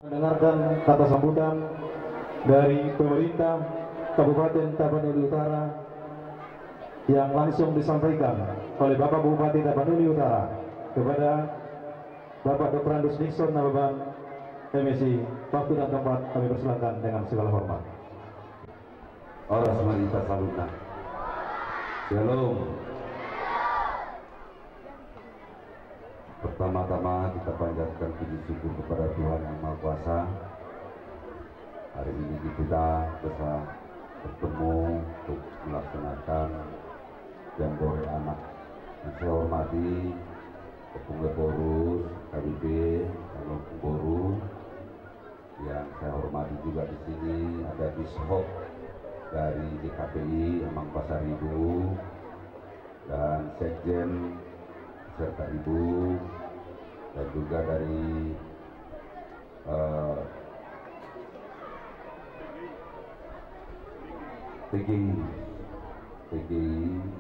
Mendengarkan kata sambutan dari pemerintah Kabupaten Tapanuli Utara yang langsung disampaikan oleh Bapak Bupati Tapanuli Utara kepada Bapak Dr. Andus Nixon Nababan MSI. Waktu dan tempat kami persilakan dengan segala hormat. Oras Marita Saluna. Shalom. Pertama-tama kita panjatkan puji syukur kepada Tuhan Yang Maha Kuasa. Hari ini kita bisa bertemu untuk melaksanakan Jambore Anak. Yang saya hormati Ketua Pengurus KBP Salon Boru. Yang saya hormati juga di sini ada Bishop dari DKPI Amang Pasaribu dan Sekjen serta Ibu, dan juga dari PGI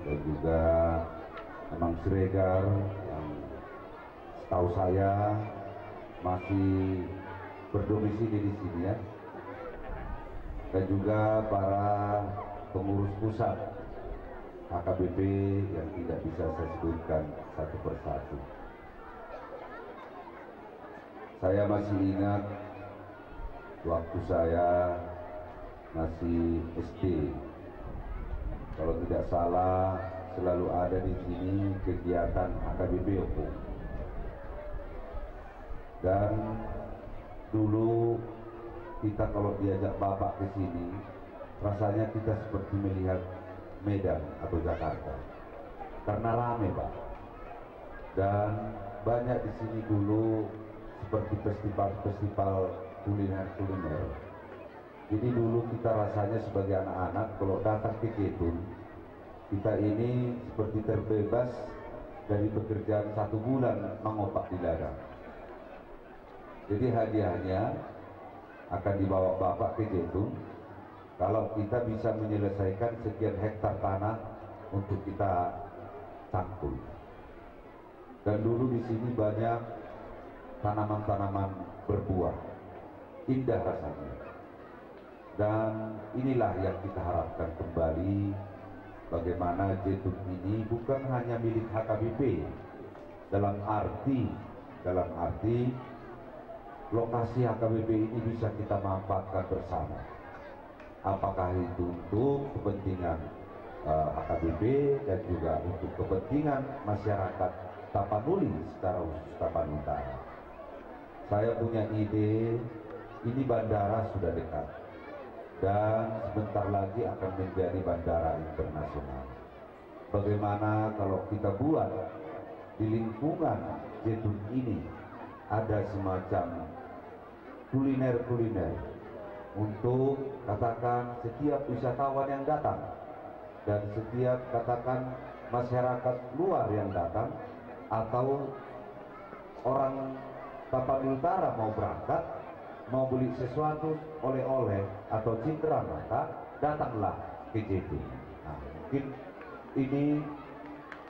dan juga Amang Siregar yang setahu saya masih berdomisili di sini ya, dan juga para pengurus pusat AKBP yang tidak bisa saya sebutkan satu persatu. Saya masih ingat waktu saya masih SD. Kalau tidak salah selalu ada di sini kegiatan AKBP Opung. Dan dulu kita kalau diajak bapak ke sini, rasanya kita seperti melihat Medan atau Jakarta, karena rame Pak, dan banyak di sini dulu seperti festival kuliner. Jadi dulu kita rasanya sebagai anak-anak kalau datang ke Ketun, kita ini seperti terbebas dari pekerjaan 1 bulan mengopak di ladang. Jadi hadiahnya akan dibawa bapak ke Ketun kalau kita bisa menyelesaikan sekian hektar tanah untuk kita cangkul. Dan dulu di sini banyak tanaman-tanaman berbuah, indah rasanya. Dan inilah yang kita harapkan kembali, bagaimana Jetun ini bukan hanya milik HKBP, dalam arti lokasi HKBP ini bisa kita manfaatkan bersama. Apakah itu untuk kepentingan HKBP dan juga untuk kepentingan masyarakat Tapanuli secara khusus Tapanuli Utara. Saya punya ide, ini bandara sudah dekat dan sebentar lagi akan menjadi bandara internasional. Bagaimana kalau kita buat di lingkungan Jetun ini ada semacam kuliner untuk katakan setiap wisatawan yang datang dan setiap katakan masyarakat luar yang datang atau orang Tapanuli Utara mau berangkat, mau beli sesuatu oleh-oleh atau cindera mata, datanglah ke Jetun. Nah, mungkin ini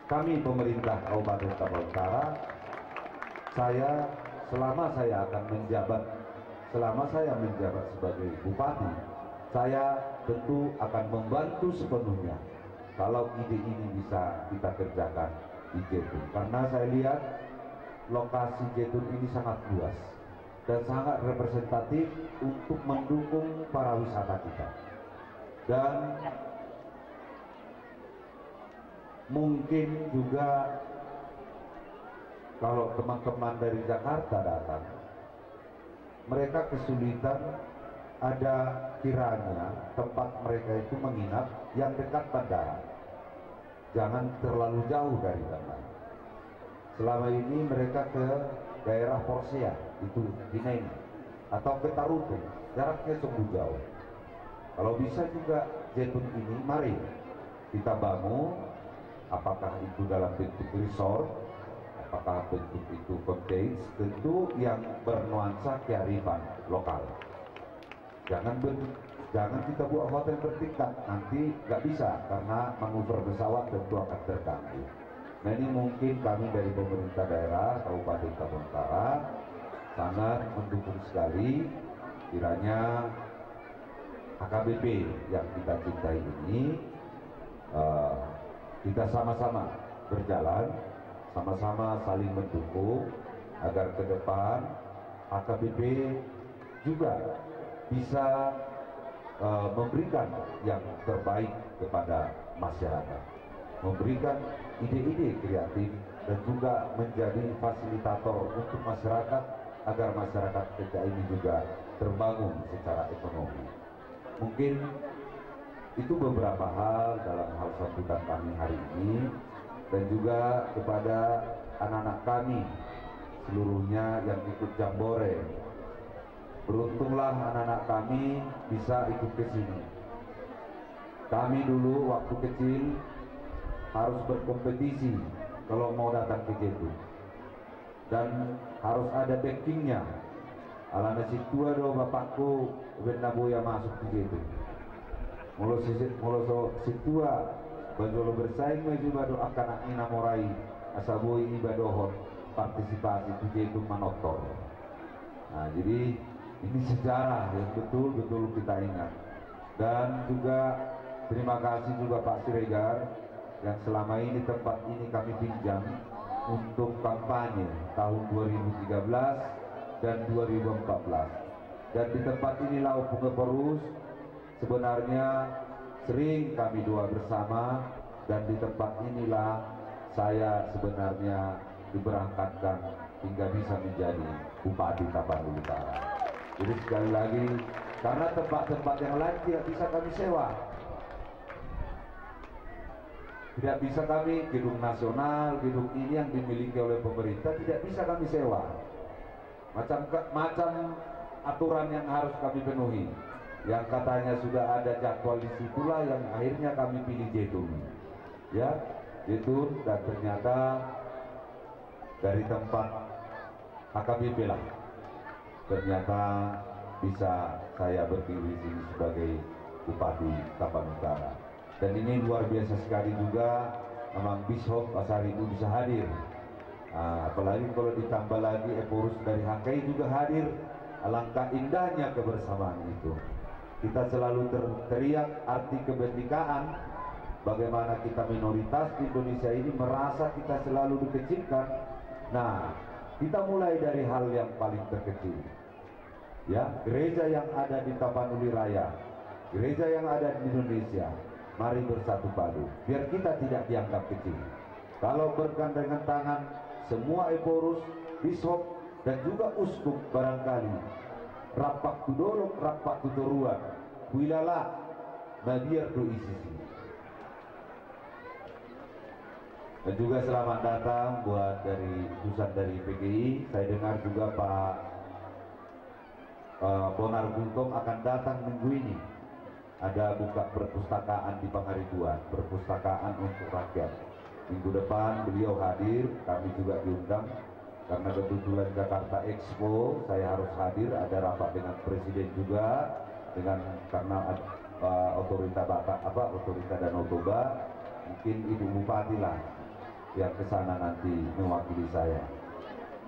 kami pemerintah Kabupaten Tapanuli Utara, selama saya menjabat sebagai bupati, saya tentu akan membantu sepenuhnya kalau ide ini bisa kita kerjakan di Jetun. Karena saya lihat lokasi Jetun ini sangat luas dan sangat representatif untuk mendukung para wisata kita. Dan mungkin juga kalau teman-teman dari Jakarta datang, mereka kesulitan ada kiranya tempat mereka itu menginap yang dekat bandara. Jangan terlalu jauh dari bandara. Selama ini mereka ke daerah Porsea, itu Gineng, atau ke Tarutung, jaraknya sungguh jauh. Kalau bisa juga Jetun ini, mari kita bangun, apakah itu dalam bentuk resort, apakah bentuk itu cottage, tentu yang bernuansa kearifan lokal. Jangan kita buat hotel bertingkat, nanti nggak bisa karena manuver pesawat tentu akan terganggu. Nah ini mungkin kami dari pemerintah daerah Kabupaten Tapanuli Utara sangat mendukung sekali kiranya AKBP yang kita cintai ini kita sama-sama berjalan, sama-sama saling mendukung agar ke depan AKBP juga bisa memberikan yang terbaik kepada masyarakat, memberikan ide-ide kreatif dan juga menjadi fasilitator untuk masyarakat agar masyarakat kita ini juga terbangun secara ekonomi. Mungkin itu beberapa hal dalam hal sambutan kami hari ini, dan juga kepada anak-anak kami seluruhnya yang ikut jambore. Beruntunglah anak-anak kami bisa ikut ke sini. Kami dulu waktu kecil harus berkompetisi kalau mau datang ke situ, dan harus ada backingnya. Alana si tua do bapakku benda boya masuk ke situ. Mulo si tua bajolo bersaing juga do akan ina morai asaboi ibadohon partisipasi itu manotor. Nah, jadi ini sejarah yang betul-betul kita ingat. Dan juga terima kasih juga Pak Siregar yang selama ini tempat ini kami pinjam untuk kampanye tahun 2013 dan 2014. Dan di tempat inilah Pungeperus sebenarnya sering kami doa bersama, dan di tempat inilah saya sebenarnya diberangkatkan hingga bisa menjadi Bupati Tapanuli Utara. Jadi sekali lagi, karena tempat-tempat yang lain tidak bisa kami sewa, tidak bisa kami, gedung nasional, gedung ini yang dimiliki oleh pemerintah tidak bisa kami sewa. Macam aturan yang harus kami penuhi, yang katanya sudah ada jadwal di situlah yang akhirnya kami pilih Jetun, ya Jetun, dan ternyata dari tempat AKBP lah ternyata bisa saya berdiri di sini sebagai Bupati Tapanuli Utara. Dan ini luar biasa sekali juga, memang Bishop Pasar itu bisa hadir. Apalagi kalau ditambah lagi Eporus dari HKI juga hadir, alangkah indahnya kebersamaan itu. Kita selalu teriak arti kebenekaan, bagaimana kita minoritas di Indonesia ini merasa kita selalu dikecilkan. Nah, kita mulai dari hal yang paling terkecil, ya, gereja yang ada di Tapanuli Raya, gereja yang ada di Indonesia. Mari bersatu padu, biar kita tidak dianggap kecil. Kalau bergandengan tangan semua Eporus, Bishop, dan juga uskup barangkali rapak tudolok, rapak tudoruan, wilala nabiar do isisi. Dan juga selamat datang buat dari utusan dari PGI. Saya dengar juga Pak Bonar Gultom akan datang minggu ini. Ada buka perpustakaan di Pangaribuan, perpustakaan untuk rakyat. Minggu depan beliau hadir, kami juga diundang. Karena kebetulan Jakarta Expo, saya harus hadir. Ada rapat dengan Presiden juga, dengan karena otorita otorita Danau Toba. Mungkin Ibu Bupati lah yang ke sana nanti mewakili saya.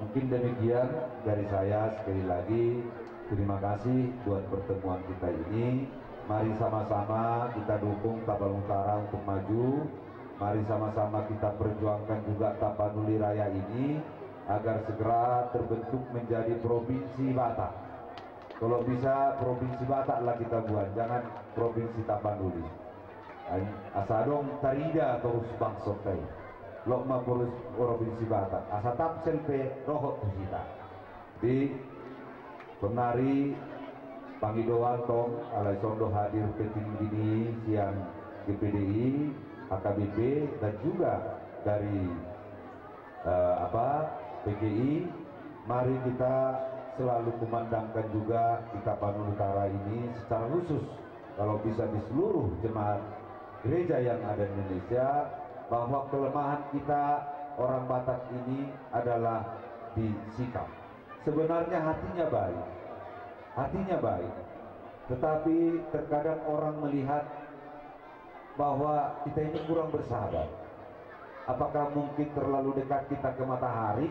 Mungkin demikian dari saya. Sekali lagi terima kasih buat pertemuan kita ini. Mari sama-sama kita dukung Tapanuli Utara untuk maju. Mari sama-sama kita perjuangkan juga Tapanuli Raya ini agar segera terbentuk menjadi Provinsi Batak. Kalau bisa Provinsi Batak lah kita buat, jangan Provinsi Tapanuli. Asadong tarida terus bangsot kai. Lokma Provinsi Batak. Asatap selpe rohot kita. Di penari Pangidowanto alai sondo hadir petinggi siang GPDI, AKBP, dan juga dari PGI. Mari kita selalu kumandangkan juga di Tapanuli Utara ini secara khusus, kalau bisa di seluruh jemaat gereja yang ada di Indonesia, bahwa kelemahan kita orang Batak ini adalah di sikap. Sebenarnya hatinya baik, tetapi terkadang orang melihat bahwa kita ini kurang bersahabat. Apakah mungkin terlalu dekat kita ke matahari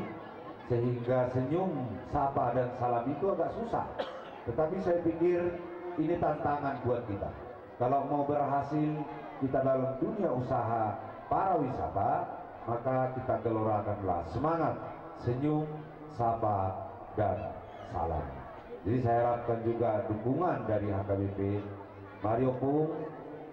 sehingga senyum, sapa dan salam itu agak susah. Tetapi saya pikir ini tantangan buat kita. Kalau mau berhasil kita dalam dunia usaha para wisata, maka kita gelorakanlah semangat, senyum, sapa dan salam. Jadi saya harapkan juga dukungan dari HKBP. Mari Opung,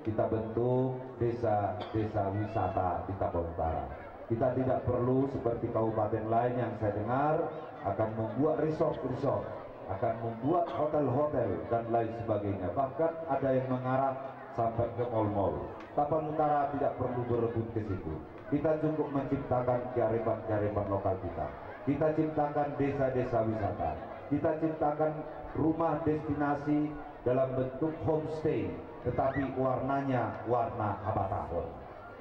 kita bentuk desa-desa wisata di Tapal Utara. Kita tidak perlu seperti kabupaten lain yang saya dengar akan membuat resort-resort, akan membuat hotel-hotel dan lain sebagainya. Bahkan ada yang mengarah sampai ke mall-mall. Tapal Utara tidak perlu berebut ke situ. Kita cukup menciptakan kearifan-kearifan lokal kita. Kita ciptakan desa-desa wisata. Kita ciptakan rumah destinasi dalam bentuk homestay, tetapi warnanya warna abatahor.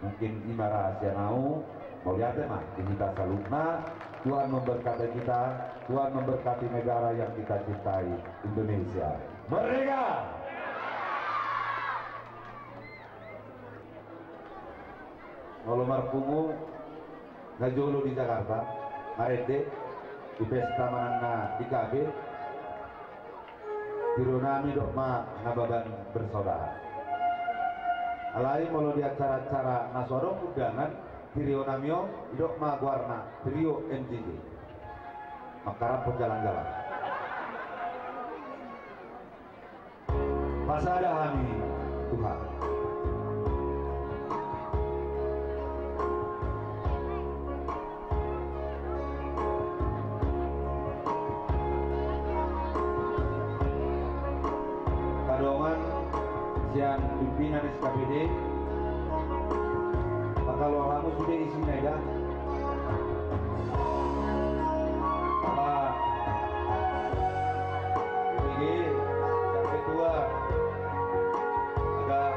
Mungkin Imara Sianau Mauliatema kita salutna. Tuhan memberkati kita, Tuhan memberkati negara yang kita cintai, Indonesia merdeka. Kalau marpungu ngajolo di Jakarta, arete di pesta manana di KB, tirunami dokma nababan bersaudara. Alai mau di acara-acara nasoro undangan tirionamio dokma guarna trio MJJ makara penjalan-jalan. Masa ada kami Tuhan. Kadongan siang pimpinan SKPD kalau kamu sudah isi neda Pak ini yang kedua agak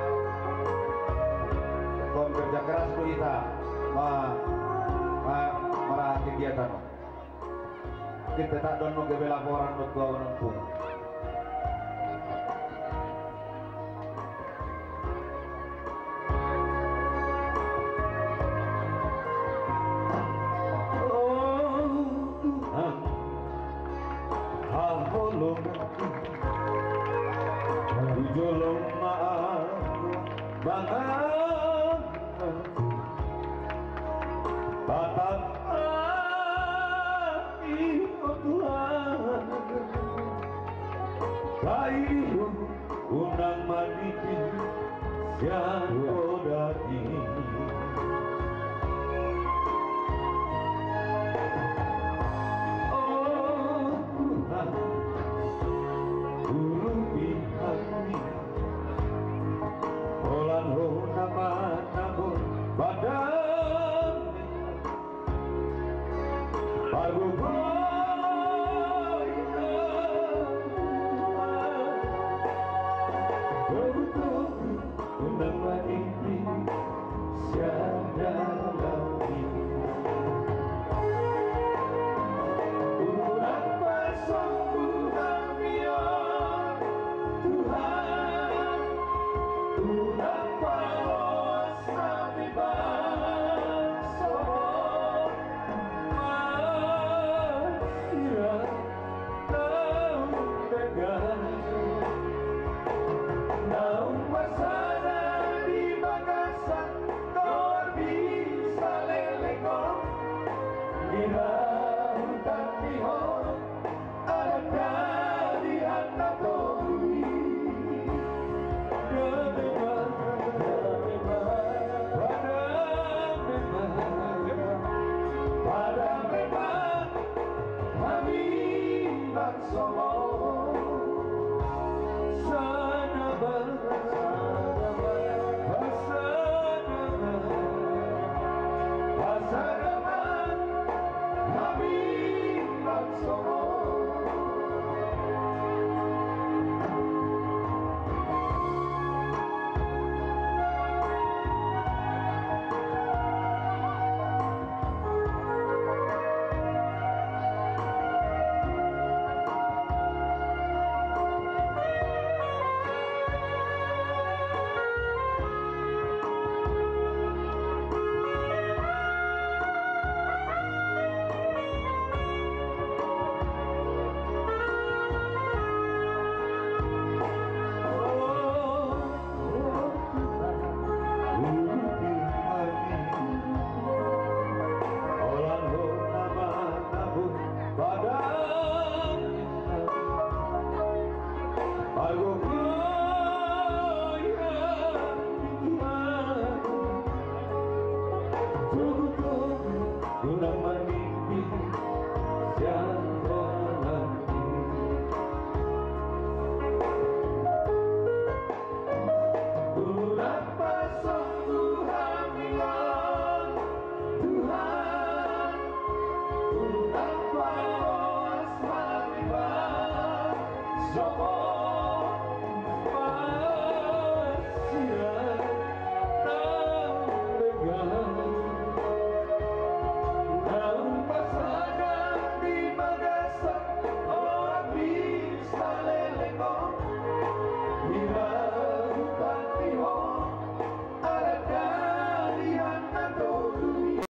kon kerja keras kita marah kegiatan kita tak dono ke laporan buat gua orang pun. Tujolong maaf banget tatap hati Tuhan kayu unang maniki siang kodaki oh Tuhan ulupi hati olan ho nama namun badan baru berutuh unang maniki siada lagi unang pasang bulan biar Aku kaya Tuhan, tunggu-tunggu gunung mimpi yang berhenti. Bulan pasang Tuhan bilang, Tuhan, bulan panas hariban, semua